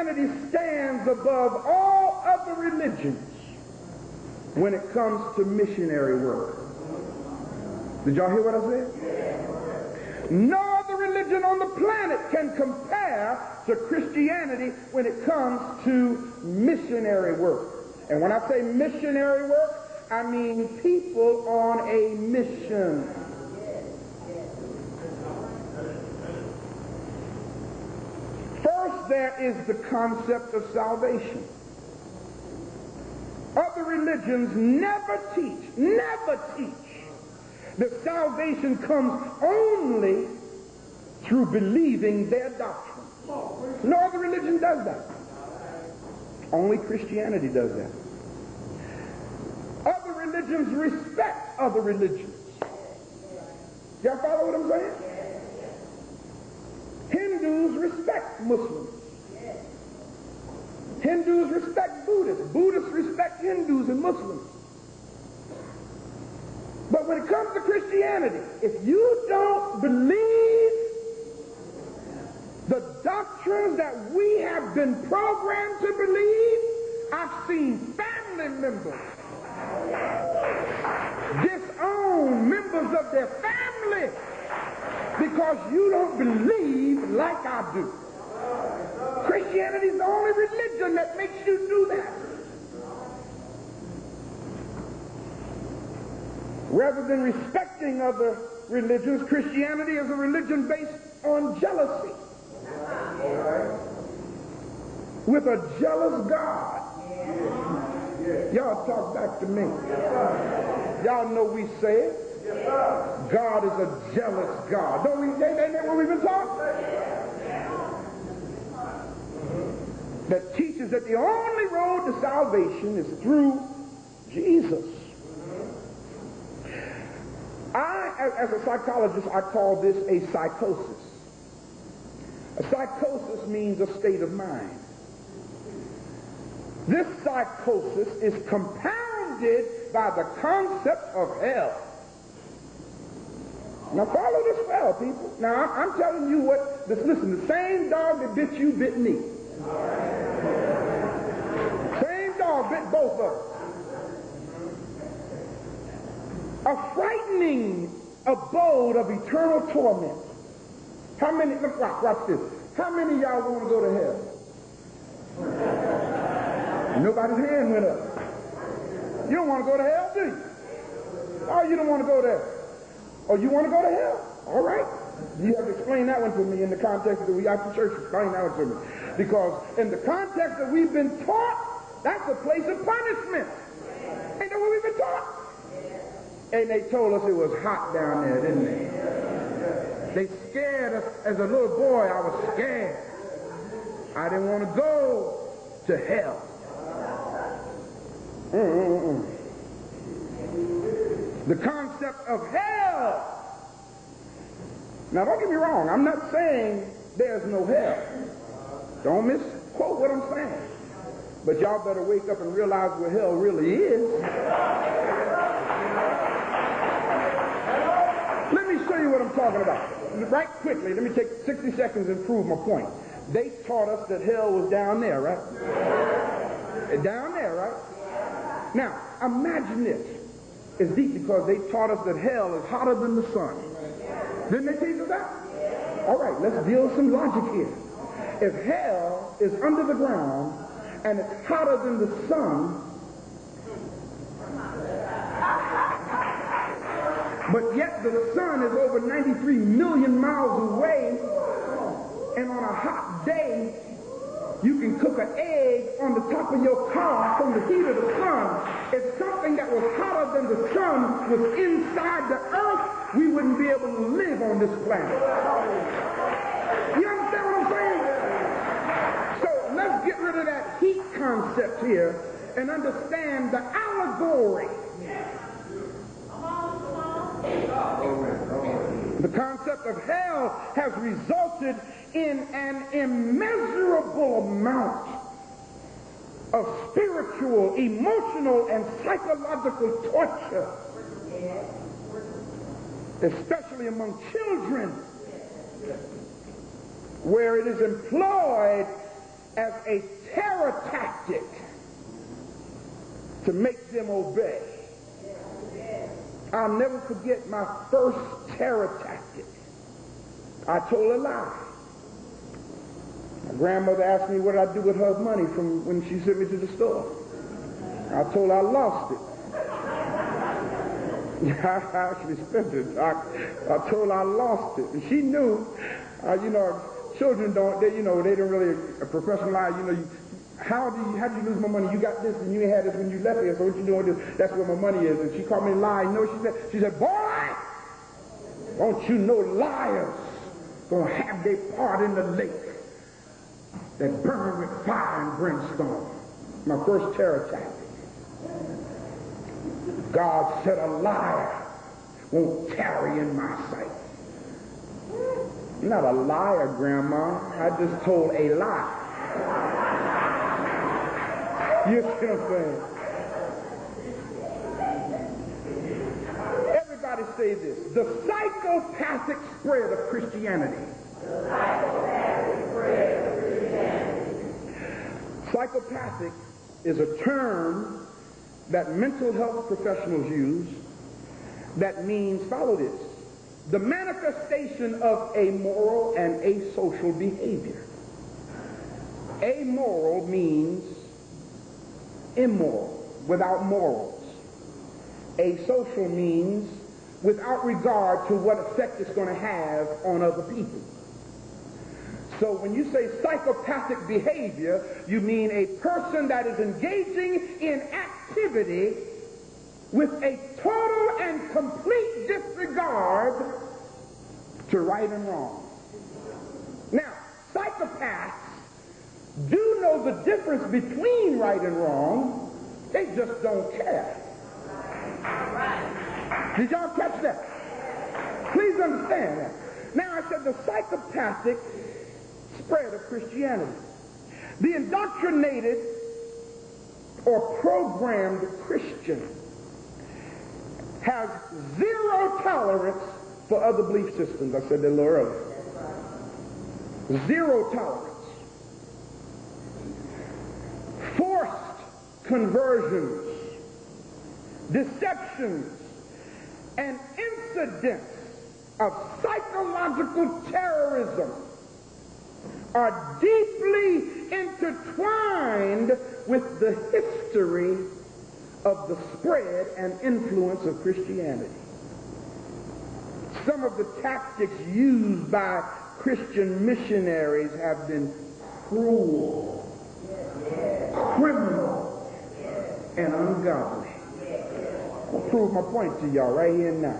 Christianity stands above all other religions when it comes to missionary work. Did y'all hear what I said? No other religion on the planet can compare to Christianity when it comes to missionary work. And when I say missionary work, I mean people on a mission. First, there is the concept of salvation. Other religions never teach that salvation comes only through believing their doctrine. No other religion does that. Only Christianity does that. Other religions respect other religions. Y'all follow what I'm saying? Hindus respect Muslims. Hindus respect Buddhists. Buddhists respect Hindus and Muslims. But when it comes to Christianity, if you don't believe the doctrines that we have been programmed to believe, I've seen family members disown members of their family because you don't believe like I do. Christianity is the only religion that makes you do that. Rather than respecting other religions, Christianity is a religion based on jealousy. With a jealous God. Y'all talk back to me. Y'all know we say it. God is a jealous God. Don't we? Ain't that what we've been taught? That teaches that the only road to salvation is through Jesus. As a psychologist, I call this a psychosis. A psychosis means a state of mind. This psychosis is compounded by the concept of hell. Now follow this well, people. Now I'm telling you what, listen, the same dog that bit you bit me. Same dog bit both of us. A frightening abode of eternal torment. How many, look, watch this. How many of y'all want to go to hell? Nobody's hand went up. You don't want to go to hell, do you? Oh, you don't want to go there. Oh, you want to go to hell? All right. You have to explain that one to me in the context that we after church. Explain that one to me. Because in the context that we've been taught, that's a place of punishment. Ain't that what we've been taught? And they told us it was hot down there, didn't they? They scared us. As a little boy, I was scared. I didn't want to go to hell. The concept of hell. Now, don't get me wrong. I'm not saying there's no hell. Don't misquote what I'm saying. But y'all better wake up and realize where hell really is. Let me show you what I'm talking about. Right quickly, let me take 60 seconds and prove my point. They taught us that hell was down there, right? Down there, right? Now, imagine this. It's deep because they taught us that hell is hotter than the sun. Didn't they teach us that? All right, let's deal with some logic here. If hell is under the ground and it's hotter than the sun, but yet the sun is over 93 million miles away, and on a hot day, you can cook an egg on the top of your car from the heat of the sun. If something that was hotter than the sun was inside the earth, we wouldn't be able to live on this planet. You understand what I'm saying? So let's get rid of that heat concept here and understand the allegory. The concept of hell has resulted in an immeasurable amount of spiritual, emotional, and psychological torture, especially among children, where it is employed as a terror tactic to make them obey. I'll never forget my first terror tactic. I told a lie. My grandmother asked me what I'd do with her money from when she sent me to the store. I told her I lost it. I actually spent it. I told her I lost it. And she knew, children don't, they don't really professionalize, how do you lose my money? You got this and you ain't had this when you left here, so what you doing with this? That's where my money is. And she called me lying. You know what she said? She said, boy, don't you know liars gonna have their part in the lake that burn with fire and brimstone. My first terror tactic. God said a liar won't tarry in my sight. I'm not a liar, Grandma. I just told a lie. You see what I'm saying? Everybody say this. The psychopathic spread of Christianity. The psychopathic spread of Christianity. Psychopathic is a term that mental health professionals use that means, follow this, the manifestation of amoral and asocial behavior. Amoral means immoral, without morals. Asocial means without regard to what effect it's going to have on other people. So when you say psychopathic behavior, you mean a person that is engaging in activity with a total and complete disregard to right and wrong. Now, psychopaths do know the difference between right and wrong. They just don't care. Did y'all catch that? Please understand that. Now, I said the psychopathic spread of Christianity. The indoctrinated or programmed Christian has zero tolerance for other belief systems. I said that a little earlier. Zero tolerance. Forced conversions, deceptions, and incidents of psychological terrorism are deeply intertwined with the history of the spread and influence of Christianity. Some of the tactics used by Christian missionaries have been cruel, criminal, and ungodly. I'll prove my point to y'all right here and now.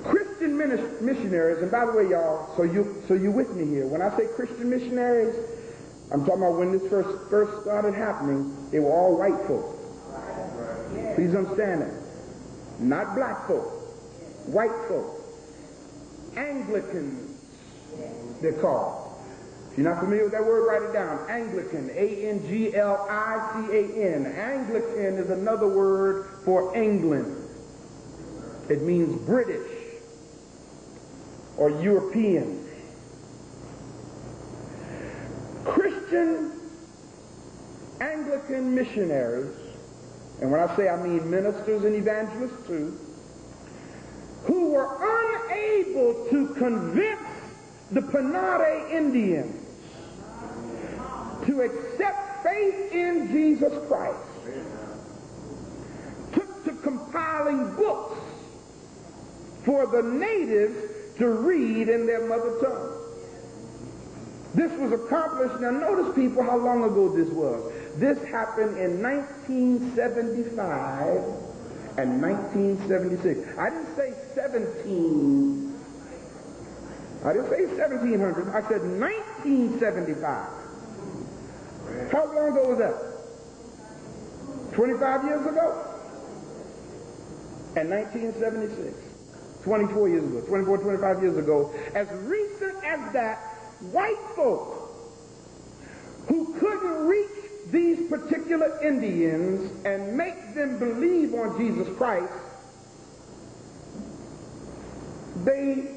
Christian missionaries, and by the way, y'all, so you with me here. When I say Christian missionaries, I'm talking about when this first started happening, they were all white folk. Please understand that. Not black folk, white folk. Anglicans, they're called. If you're not familiar with that word, write it down. Anglican, A-N-G-L-I-C-A-N. Anglican is another word for England. It means British or European. Christian Anglican missionaries, and when I say I mean ministers and evangelists too, who were unable to convince the Penade Indians to accept faith in Jesus Christ, took to compiling books for the natives to read in their mother tongue. This was accomplished, now notice people how long ago this was. This happened in 1975 and 1976. I didn't say 1700. I said 1975. How long ago was that? 25 years ago? And 1976. 24 years ago. 24, 25 years ago. As recent as that, white folk who couldn't reach these particular Indians and make them believe on Jesus Christ, they